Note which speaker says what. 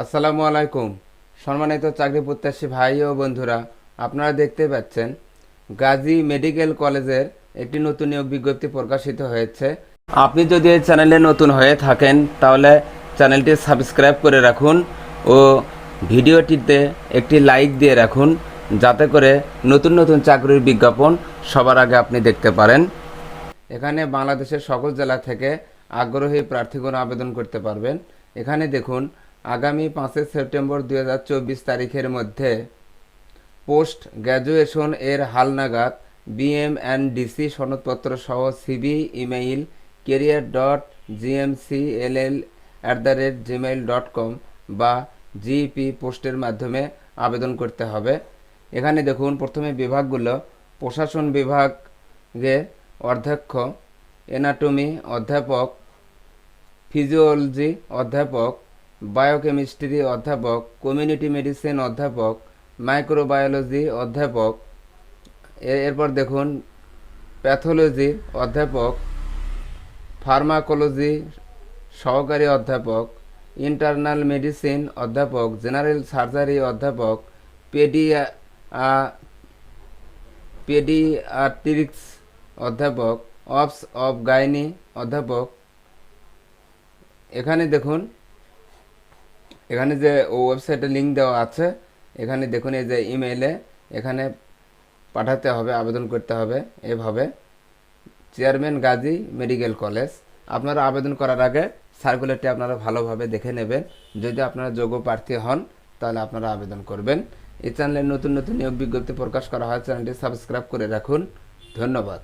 Speaker 1: আসসালামু আলাইকুম। সম্মানিত চাকরি প্রত্যাশী ভাই ও বন্ধুরা, আপনারা দেখতে পাচ্ছেন গাজী মেডিকেল কলেজের একটি নতুন নিয়োগ বিজ্ঞপ্তি প্রকাশিত হয়েছে। আপনি যদি এই চ্যানেলে নতুন হয়ে থাকেন তাহলে চ্যানেলটি সাবস্ক্রাইব করে রাখুন ও ভিডিওটিতে একটি লাইক দিয়ে রাখুন, যাতে করে নতুন নতুন চাকরির বিজ্ঞাপন সবার আগে আপনি দেখতে পারেন। এখানে বাংলাদেশের সকল জেলা থেকে আগ্রহী প্রার্থীগণ আবেদন করতে পারবেন। এখানে দেখুন, আগামী 5 সেপ্টেম্বর 2024 তারিখের মধ্যে পোস্ট গ্র্যাজুয়েশন এর হালনাগাদ BM&DC সনদপত্র সহ সিভি, ইমেইল career.gmcll@gmail.com বা জিপি পোস্টের মাধ্যমে আবেদন করতে হবে। এখানে দেখুন, প্রথমে বিভাগগুলো: প্রশাসন বিভাগে অধ্যক্ষ, এনাটমি অধ্যাপক, ফিজিওলজি অধ্যাপক, বায়োকেমিস্ট্রি অধ্যাপক, কমিউনিটি মেডিসিন অধ্যাপক, মাইক্রোবায়োলজি অধ্যাপক। এরপর দেখুন, প্যাথোলজি অধ্যাপক, ফার্মাকোলজি সহকারী অধ্যাপক, ইন্টারনাল মেডিসিন অধ্যাপক, জেনারেল সার্জারি অধ্যাপক, পেডিয়াট্রিক্স অধ্যাপক, অবস অব গাইনি অধ্যাপক। এখানে দেখুন, এখানে যে ওয়েবসাইটে লিঙ্ক দেওয়া আছে, এখানে দেখুন এই যে ইমেইলে এখানে পাঠাতে হবে, আবেদন করতে হবে এভাবে: চেয়ারম্যান গাজী মেডিকেল কলেজ। আপনারা আবেদন করার আগে সার্কুলারটি আপনারা ভালোভাবে দেখে নেবেন। যদি আপনারা যোগ্য প্রার্থী হন তাহলে আপনারা আবেদন করবেন। এই চ্যানেলে নতুন নতুন নিয়োগ বিজ্ঞপ্তি প্রকাশ করা হয়, চ্যানেলটি সাবস্ক্রাইব করে রাখুন। ধন্যবাদ।